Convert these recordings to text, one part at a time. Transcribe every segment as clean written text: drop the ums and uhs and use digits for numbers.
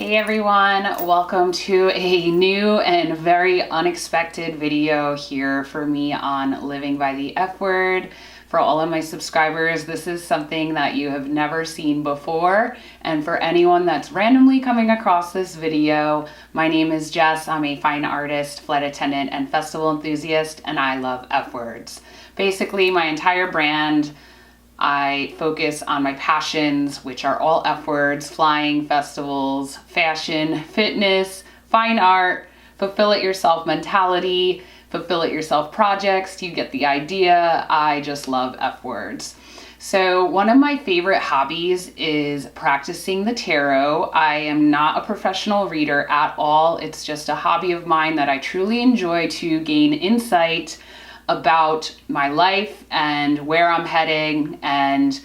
Hey everyone, welcome to a new and very unexpected video here for me on Living by the F Word. For all of my subscribers, this is something that you have never seen before. And for anyone that's randomly coming across this video, my name is Jess. I'm a fine artist, flight attendant, and festival enthusiast, and I love F words. Basically, my entire brand, I focus on my passions, which are all F words: flying, festivals, fashion, fitness, fine art, fulfill it yourself mentality, fulfill it yourself projects. You get the idea. I just love F words. So one of my favorite hobbies is practicing the tarot. I am not a professional reader at all. It's just a hobby of mine that I truly enjoy to gain insight about my life and where I'm heading, and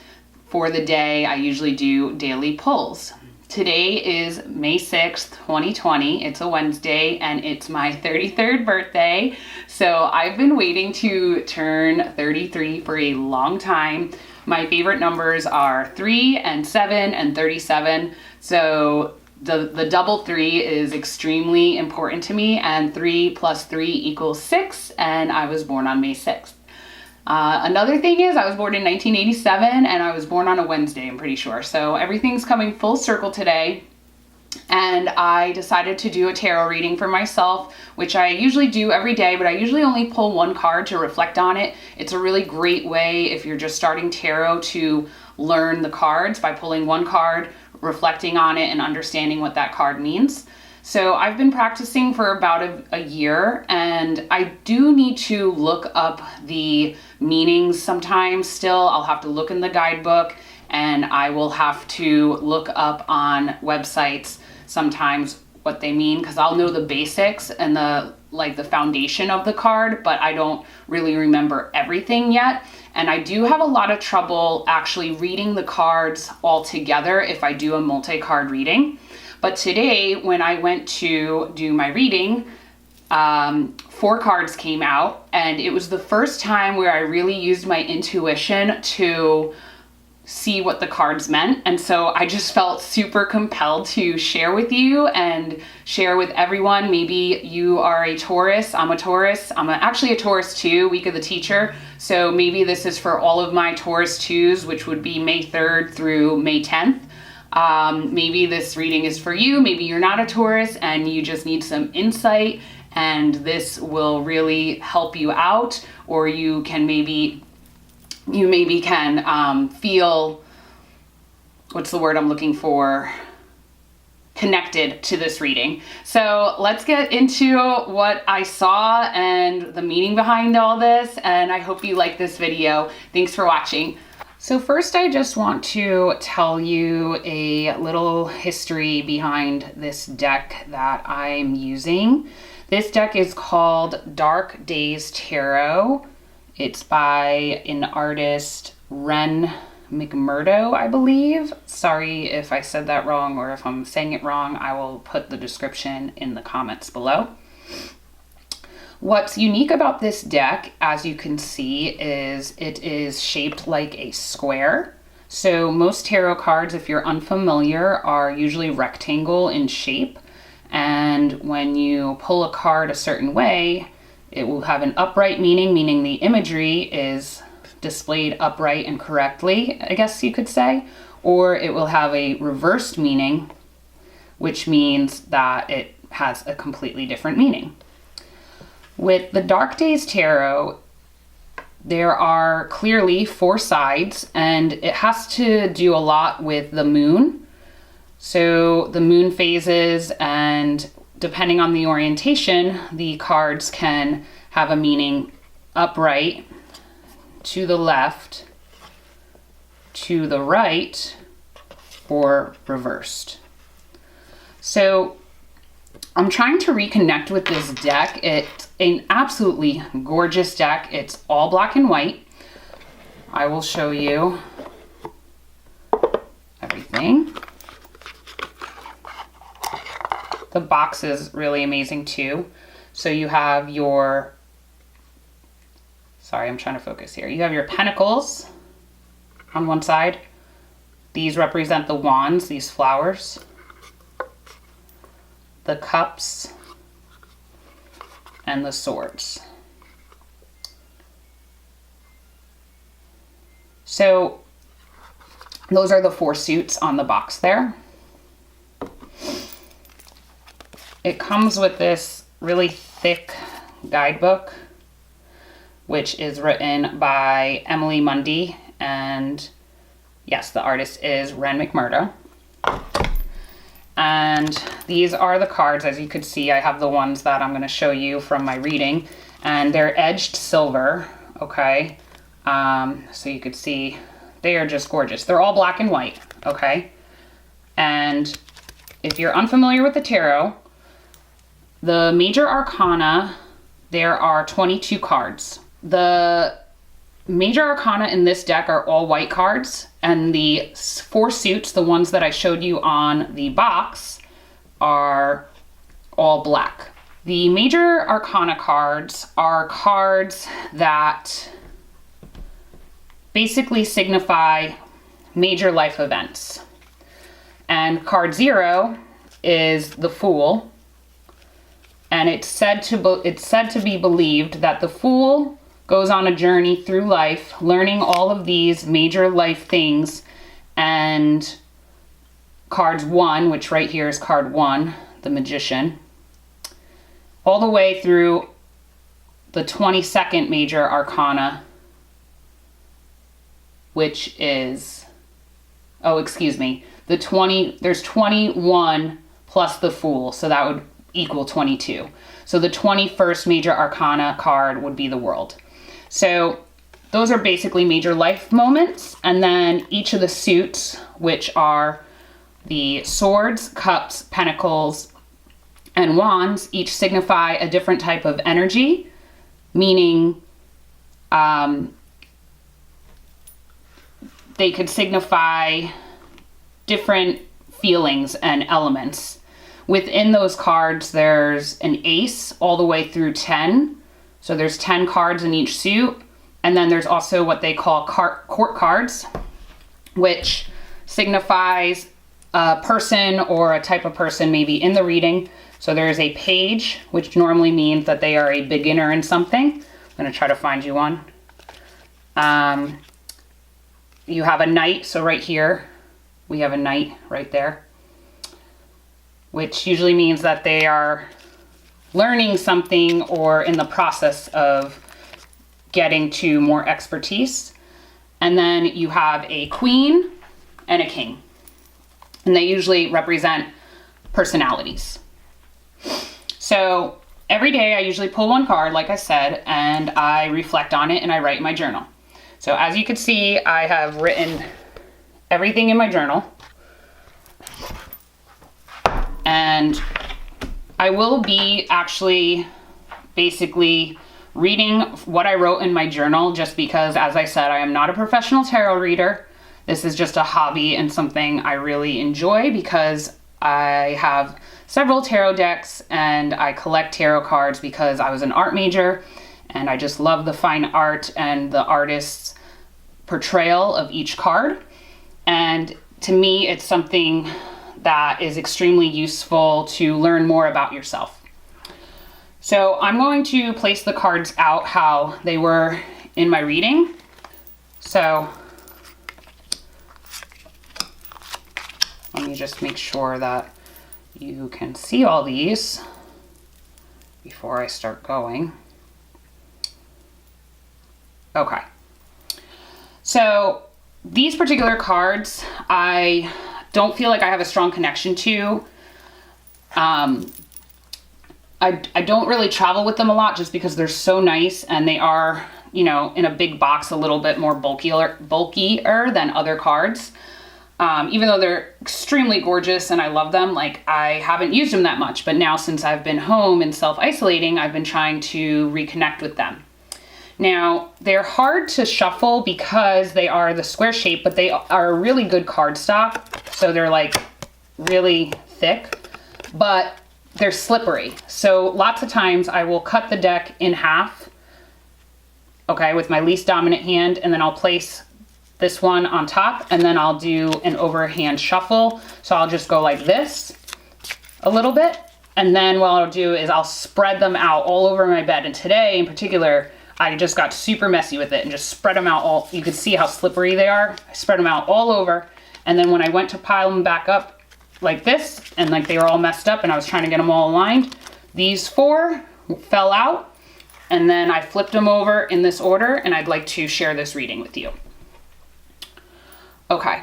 for the day I usually do daily pulls. Today is May 6th, 2020. It's a Wednesday and it's my 33rd birthday. So I've been waiting to turn 33 for a long time. My favorite numbers are 3 and 7 and 37. So the double 3 is extremely important to me, and 3 plus 3 equals 6, and I was born on May 6th. Another thing is I was born in 1987 and I was born on a Wednesday, I'm pretty sure. So everything's coming full circle today. And I decided to do a tarot reading for myself, which I usually do every day, but I usually only pull one card to reflect on it. It's a really great way if you're just starting tarot to learn the cards by pulling one card, reflecting on it, and understanding what that card means. So I've been practicing for about a year, and I do need to look up the meanings sometimes still. I'll have to look in the guidebook, and I will have to look up on websites sometimes what they mean, because I'll know the basics and the foundation of the card, but I don't really remember everything yet. And I do have a lot of trouble actually reading the cards all together if I do a multi-card reading. But today, when I went to do my reading, 4 cards came out, and it was the first time where I really used my intuition to see what the cards meant. And so I just felt super compelled to share with you and share with everyone. Maybe you are a Taurus. I'm a Taurus. I'm actually a Taurus too, week of the teacher. So maybe this is for all of my Taurus 2s, which would be May 3rd through May 10th. Maybe this reading is for you. Maybe you're not a Taurus and you just need some insight, and this will really help you out, or you maybe can feel, what's the word I'm looking for, connected to this reading. So let's get into what I saw and the meaning behind all this, and I hope you like this video. Thanks for watching. So first, I just want to tell you a little history behind this deck that I'm using. This deck is called Dark Days Tarot. It's by an artist, Ren McMurdo, I believe. Sorry if I said that wrong, or if I'm saying it wrong, I will put the description in the comments below. What's unique about this deck, as you can see, is it is shaped like a square. So most tarot cards, if you're unfamiliar, are usually rectangle in shape. And when you pull a card a certain way, it will have an upright meaning, meaning the imagery is displayed upright and correctly, I guess you could say. Or it will have a reversed meaning, which means that it has a completely different meaning. With the Dark Days Tarot, there are clearly 4 sides, and it has to do a lot with the moon. So the moon phases, and depending on the orientation, the cards can have a meaning upright, to the left, to the right, or reversed. So I'm trying to reconnect with this deck. It's an absolutely gorgeous deck. It's all black and white. I will show you everything. The box is really amazing too. So you have your, sorry, I'm trying to focus here. You have your pentacles on one side. These represent the wands, these flowers. the cups, and the swords. So those are the 4 suits on the box there. It comes with this really thick guidebook, which is written by Emily Mundy, and yes, the artist is Ren McMurdo. And these are the cards. As you could see, I have the ones that I'm going to show you from my reading, and they're edged silver, okay? So you could see they are just gorgeous. They're all black and white, okay? And if you're unfamiliar with the tarot, the major arcana, there are 22 cards. The major arcana in this deck are all white cards, and the 4 suits, the ones that I showed you on the box, are all black. The major arcana cards are cards that basically signify major life events. And card 0 is the Fool. And it's said to be believed that the Fool goes on a journey through life, learning all of these major life things. And cards 1, which right here is card 1, the Magician, all the way through the 22nd major arcana, which is, there's 21 plus the Fool, so that would equal 22. So the 21st major arcana card would be the World. So those are basically major life moments. And then each of the suits, which are the swords, cups, pentacles, and wands, each signify a different type of energy, meaning they could signify different feelings and elements. Within those cards, there's an ace all the way through 10. So there's 10 cards in each suit. And then there's also what they call court cards, which signifies a person or a type of person maybe in the reading. So there's a page, which normally means that they are a beginner in something. I'm going to try to find you one. You have a knight. So right here, we have a knight right there, which usually means that they are learning something or in the process of getting to more expertise. And then you have a queen and a king. And they usually represent personalities. So every day I usually pull one card, like I said, and I reflect on it and I write in my journal. So as you can see, I have written everything in my journal. And I will be actually basically reading what I wrote in my journal, just because, as I said, I am not a professional tarot reader. This is just a hobby and something I really enjoy because I have several tarot decks and I collect tarot cards because I was an art major and I just love the fine art and the artist's portrayal of each card. And to me, it's something that is extremely useful to learn more about yourself. So I'm going to place the cards out how they were in my reading. So let me just make sure that you can see all these before I start going. Okay. So these particular cards, I don't feel like I have a strong connection to. I don't really travel with them a lot just because they're so nice and they are, you know, in a big box a little bit more bulkier than other cards. Even though they're extremely gorgeous and I love them, like I haven't used them that much. But now since I've been home and self-isolating, I've been trying to reconnect with them. Now, they're hard to shuffle because they are the square shape, but they are a really good cardstock. So they're like really thick, but they're slippery. So lots of times I will cut the deck in half, okay, with my least dominant hand, and then I'll place this one on top, and then I'll do an overhand shuffle. So I'll just go like this a little bit, And then what I'll do is I'll spread them out all over my bed. And today in particular, I just got super messy with it and just spread them out all, you can see how slippery they are. I spread them out all over. And then when I went to pile them back up like this, and like they were all messed up and I was trying to get them all aligned, these 4 fell out. And then I flipped them over in this order, and I'd like to share this reading with you. Okay.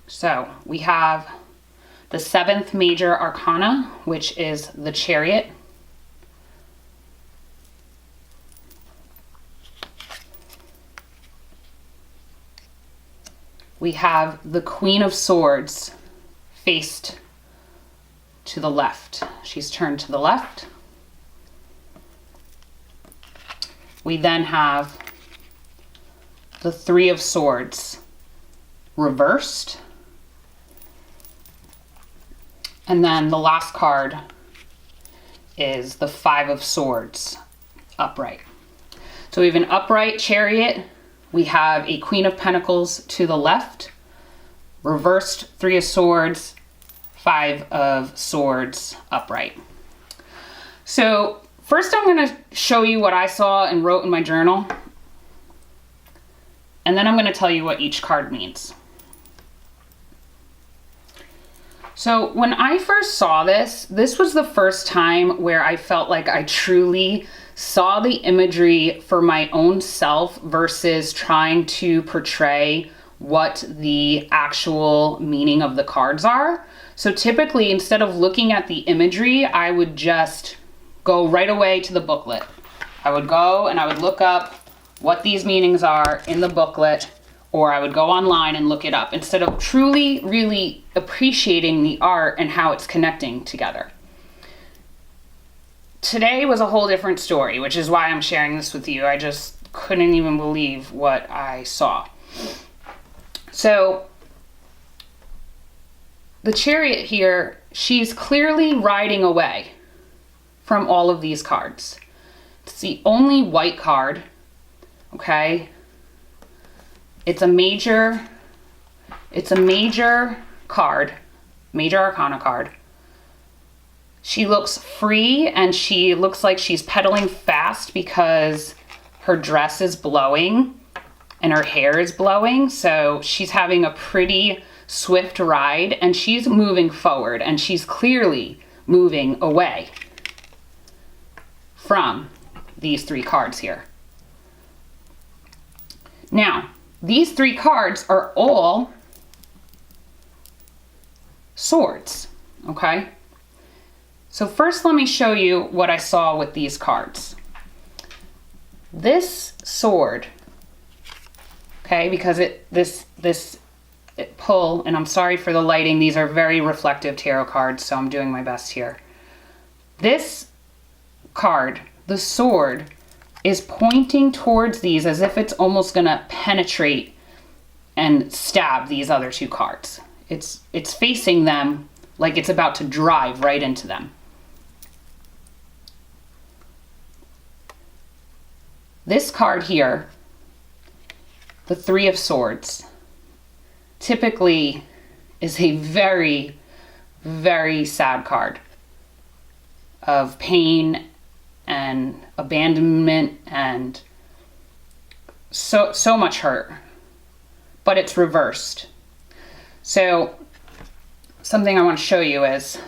So we have the 7th major arcana, which is the Chariot. We have the Queen of Swords faced to the left. She's turned to the left. We then have the 3 of Swords reversed. And then the last card is the 5 of Swords upright. So we have an upright Chariot. We have a Queen of Pentacles to the left, reversed 3 of Swords, 5 of Swords upright. So first I'm going to show you what I saw and wrote in my journal, and then I'm going to tell you what each card means. So when I first saw this, this was the first time where I felt like I truly saw the imagery for my own self versus trying to portray what the actual meaning of the cards are. So typically, instead of looking at the imagery, I would just go right away to the booklet. I would go and I would look up what these meanings are in the booklet, or I would go online and look it up instead of truly, really appreciating the art and how it's connecting together. Today was a whole different story, which is why I'm sharing this with you. I just couldn't even believe what I saw. So the Chariot here, she's clearly riding away from all of these cards. It's the only white card, okay? It's a major card, major arcana card. She looks free and she looks like she's pedaling fast because her dress is blowing and her hair is blowing. So she's having a pretty swift ride and she's moving forward and she's clearly moving away from these 3 cards here. Now, these 3 cards are all swords, okay? So first let me show you what I saw with these cards. This sword, okay, because it pull, and I'm sorry for the lighting, these are very reflective tarot cards, so I'm doing my best here. This card, the sword, is pointing towards these as if it's almost gonna penetrate and stab these other 2 cards. It's facing them like it's about to drive right into them. This card here, the 3 of Swords, typically is a very, very sad card of pain and abandonment and so much hurt, but it's reversed. So something I want to show you is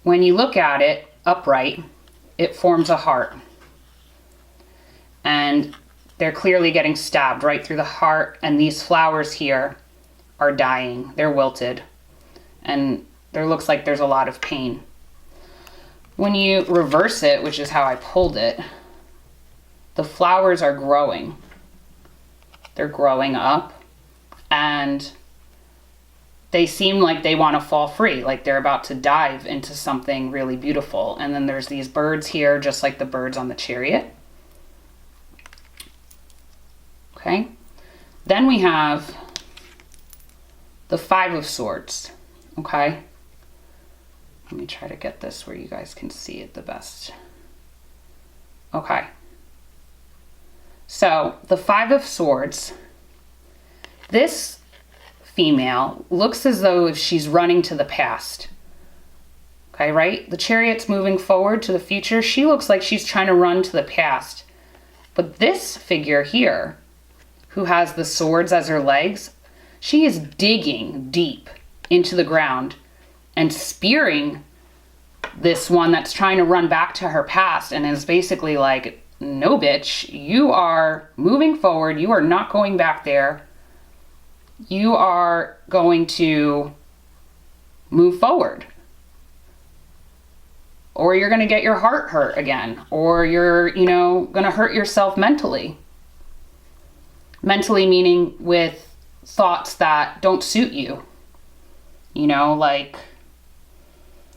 when you look at it upright, it forms a heart. And they're clearly getting stabbed right through the heart, and these flowers here are dying. They're wilted, and there looks like there's a lot of pain. When you reverse it, which is how I pulled it, the flowers are growing. They're growing up, and they seem like they want to fall free, like they're about to dive into something really beautiful. And then there's these birds here, just like the birds on the Chariot. Okay, then we have the 5 of Swords, okay? Let me try to get this where you guys can see it the best. Okay. So the Five of Swords, this female looks as though if she's running to the past. Okay, right? The Chariot's moving forward to the future. She looks like she's trying to run to the past. But this figure here, who has the swords as her legs, she is digging deep into the ground and spearing this one that's trying to run back to her past, and is basically like, no bitch, you are moving forward. You are not going back there. You are going to move forward. Or you're going to get your heart hurt again. Or you're, going to hurt yourself mentally. Mentally meaning with thoughts that don't suit you.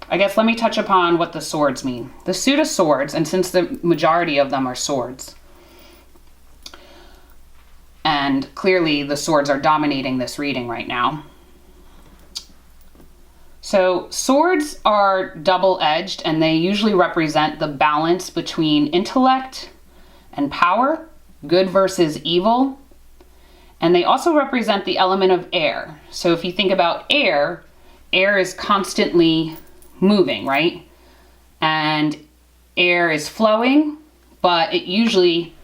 I guess let me touch upon what the swords mean. The suit of swords, and since the majority of them are swords, and clearly the swords are dominating this reading right now. So swords are double-edged, and they usually represent the balance between intellect and power, good versus evil. And they also represent the element of air. So if you think about air is constantly moving, right? And air is flowing, but it usually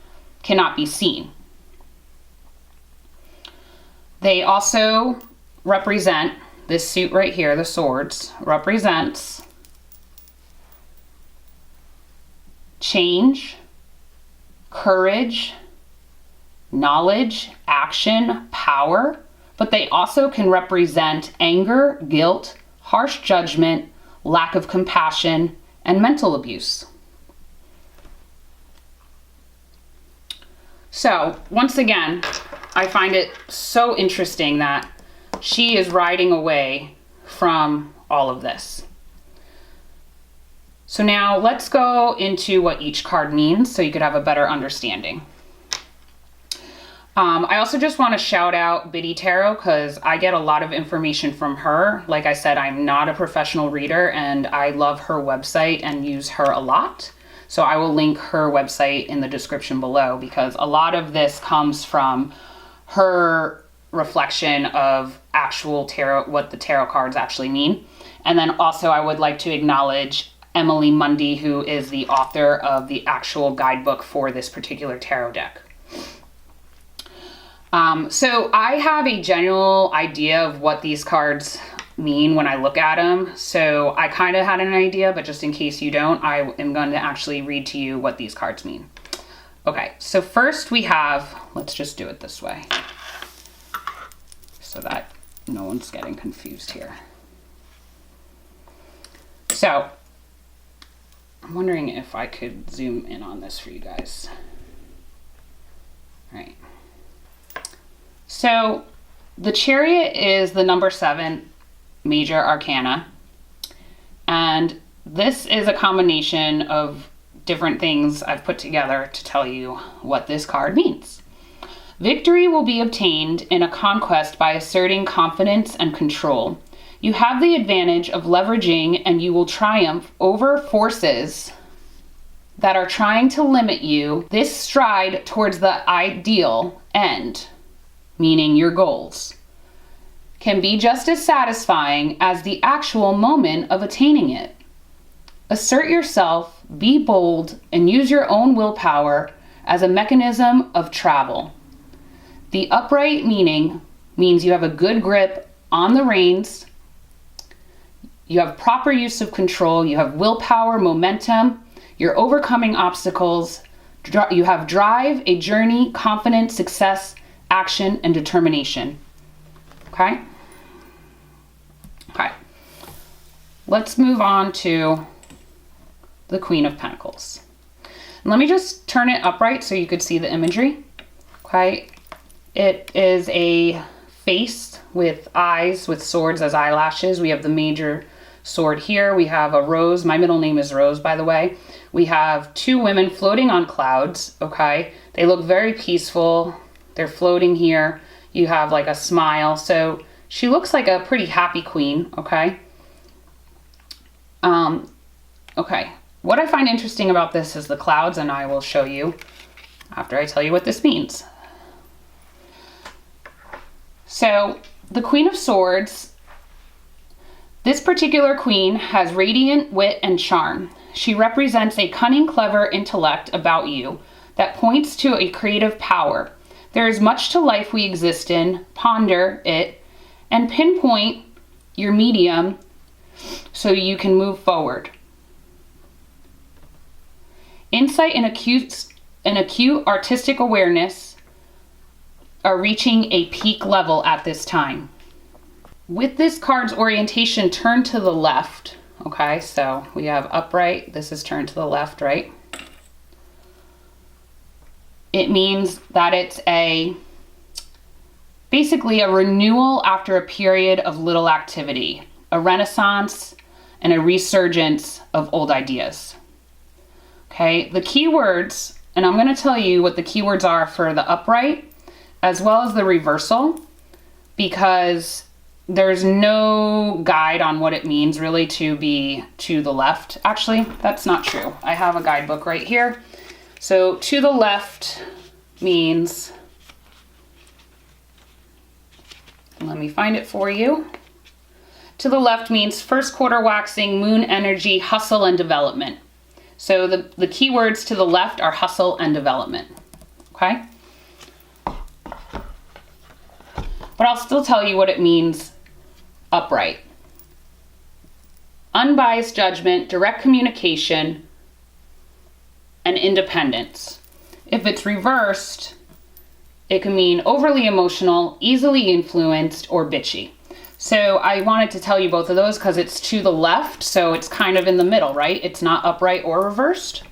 cannot be seen. They also represent, this suit right here, the swords, represents change, courage, knowledge, action, power, but they also can represent anger, guilt, harsh judgment, lack of compassion, and mental abuse. So, once again, I find it so interesting that she is riding away from all of this. So now let's go into what each card means so you could have a better understanding. I also just want to shout out Biddy Tarot because I get a lot of information from her. Like I said, I'm not a professional reader and I love her website and use her a lot. So I will link her website in the description below because a lot of this comes from her reflection of actual tarot, what the tarot cards actually mean. And then also I would like to acknowledge Emily Mundy, who is the author of the actual guidebook for this particular tarot deck. So I have a general idea of what these cards mean when I look at them. So I kind of had an idea, but just in case you don't, I am going to actually read to you what these cards mean. Okay, so first we have, let's just do it this way so that no one's getting confused here. So I'm wondering if I could zoom in on this for you guys. All right. So the Chariot is the number 7 major arcana. And this is a combination of different things I've put together to tell you what this card means. Victory will be obtained in a conquest by asserting confidence and control. You have the advantage of leveraging and you will triumph over forces that are trying to limit you. This stride towards the ideal end, meaning your goals, can be just as satisfying as the actual moment of attaining it. Assert yourself, be bold, and use your own willpower as a mechanism of travel. The upright meaning means you have a good grip on the reins, you have proper use of control, you have willpower, momentum, you're overcoming obstacles, you have drive, a journey, confidence, success, action, and determination. Okay? Okay. Let's move on to the Queen of Pentacles. And let me just turn it upright so you could see the imagery. Okay? It is a face with eyes, with swords as eyelashes. We have the major sword here. We have a rose. My middle name is Rose, by the way. We have 2 women floating on clouds. Okay? They look very peaceful. They're floating here. You have like a smile. So she looks like a pretty happy queen, okay? Okay. What I find interesting about this is the clouds, and I will show you. after I tell you what this means. So the Queen of Swords, this particular queen has radiant wit and charm. She represents a cunning, clever intellect about you that points to a creative power. There is much to life we exist in. Ponder it and pinpoint your medium so you can move forward. Insight and acute artistic awareness are reaching a peak level at this time. With this card's orientation turned to the left, okay, so we have upright, this is turned to the left, right? It means that it's basically a renewal after a period of little activity, a renaissance and a resurgence of old ideas. Okay, the keywords, and I'm going to tell you what the keywords are for the upright as well as the reversal, because there's no guide on what it means really to be to the left. Actually, that's not true. I have a guidebook right here. So to the left means, let me find it for you. To the left means first quarter waxing, moon energy, hustle and development. So the keywords to the left are hustle and development, okay? But I'll still tell you what it means upright. Unbiased judgment, direct communication, and independence. If it's reversed, it can mean overly emotional, easily influenced, or bitchy. So I wanted to tell you both of those because it's to the left, so it's kind of in the middle, right? It's not upright or reversed.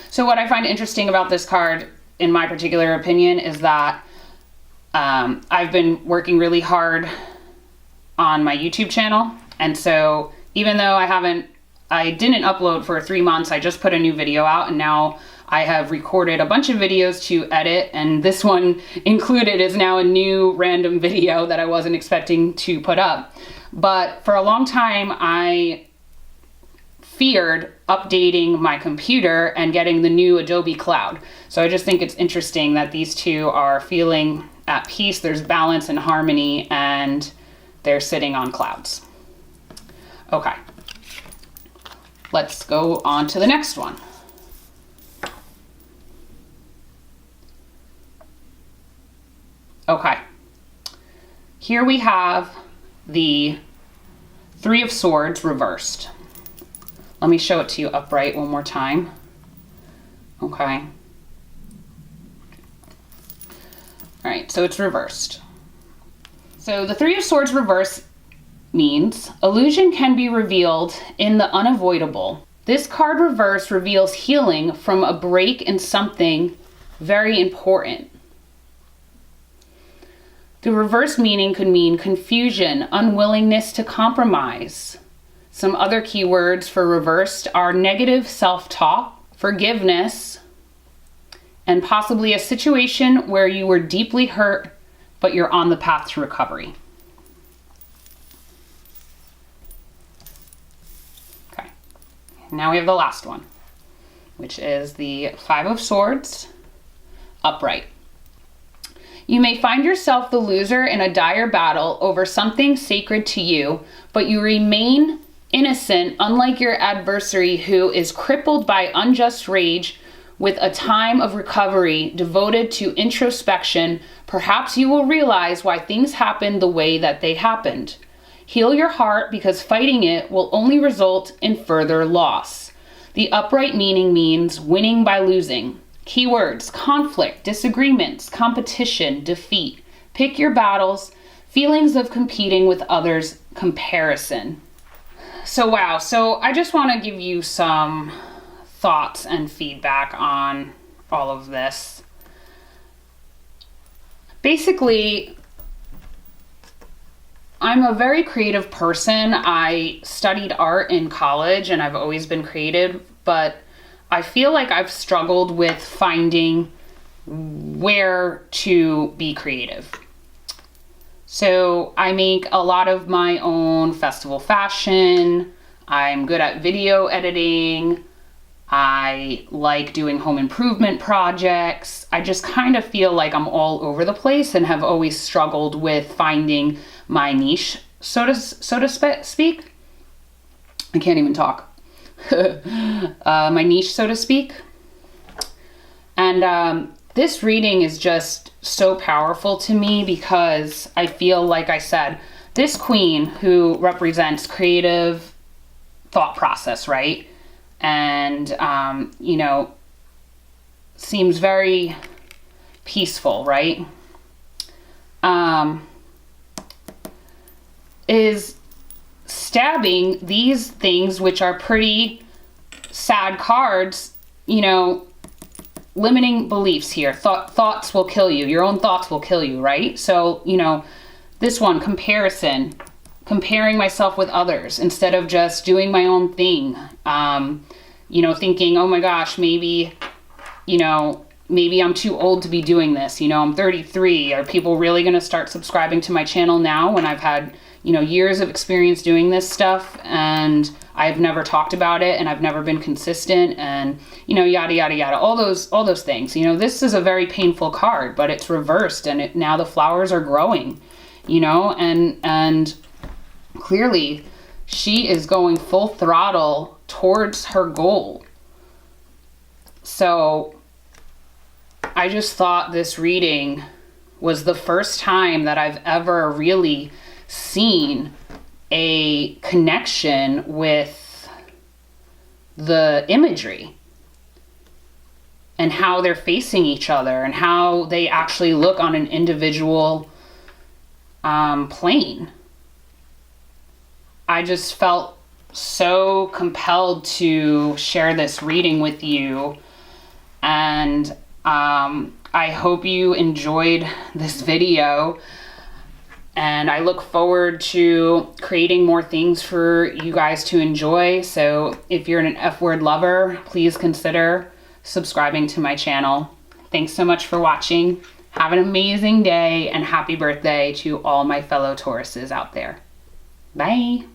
So what I find interesting about this card, in my particular opinion, is that I've been working really hard on my YouTube channel. And so even though I didn't upload for 3 months, I just put a new video out, and now I have recorded a bunch of videos to edit, and this one included is now a new random video that I wasn't expecting to put up. But for a long time, I feared updating my computer and getting the new Adobe Cloud. So I just think it's interesting that these two are feeling at peace, there's balance and harmony, and they're sitting on clouds. Okay, let's go on to the next one. Okay, here we have the Three of Swords reversed. Let me show it to you upright one more time. Okay. All right, so it's reversed. So the Three of Swords reverse means illusion can be revealed in the unavoidable. This card reverse reveals healing from a break in something very important. The reverse meaning could mean confusion, unwillingness to compromise. Some other keywords for reversed are negative self-talk, forgiveness, and possibly a situation where you were deeply hurt, but you're on the path to recovery. Okay, now we have the last one, which is the Five of Swords, upright. You may find yourself the loser in a dire battle over something sacred to you, but you remain innocent, unlike your adversary who is crippled by unjust rage. With a time of recovery devoted to introspection, perhaps you will realize why things happened the way that they happened. Heal your heart, because fighting it will only result in further loss. The upright meaning means winning by losing. Keywords: conflict, disagreements, competition, defeat. Pick your battles, feelings of competing with others, comparison. So wow, so I just want to give you some thoughts and feedback on all of this. Basically, I'm a very creative person. I studied art in college and I've always been creative, but I feel like I've struggled with finding where to be creative. So I make a lot of my own festival fashion. I'm good at video editing. I like doing home improvement projects. I just kind of feel like I'm all over the place and have always struggled with finding my niche, so to speak. I can't even talk. My niche, so to speak. And this reading is just so powerful to me because I feel, like I said, this queen who represents creative thought process, right? And, you know, seems very peaceful, right? Is stabbing these things, which are pretty sad cards, you know, limiting beliefs here. Thoughts will kill you. Your own thoughts will kill you, right? So, you know, this one, comparison, comparing myself with others instead of just doing my own thing. You know, thinking, oh my gosh, maybe, you know, maybe I'm too old to be doing this. You know, I'm 33. Are people really going to start subscribing to my channel now when I've had, you know, years of experience doing this stuff and I've never talked about it and I've never been consistent and, you know, yada, yada, yada, all those things. You know, this is a very painful card, but it's reversed and now the flowers are growing, you know, and clearly she is going full throttle towards her goal. So I just thought this reading was the first time that I've ever really seen a connection with the imagery and how they're facing each other and how they actually look on an individual plane. I just felt so compelled to share this reading with you, and I hope you enjoyed this video, and I look forward to creating more things for you guys to enjoy. So if you're an F-word lover, please consider subscribing to my channel. Thanks so much for watching. Have an amazing day and happy birthday to all my fellow Tauruses out there. Bye.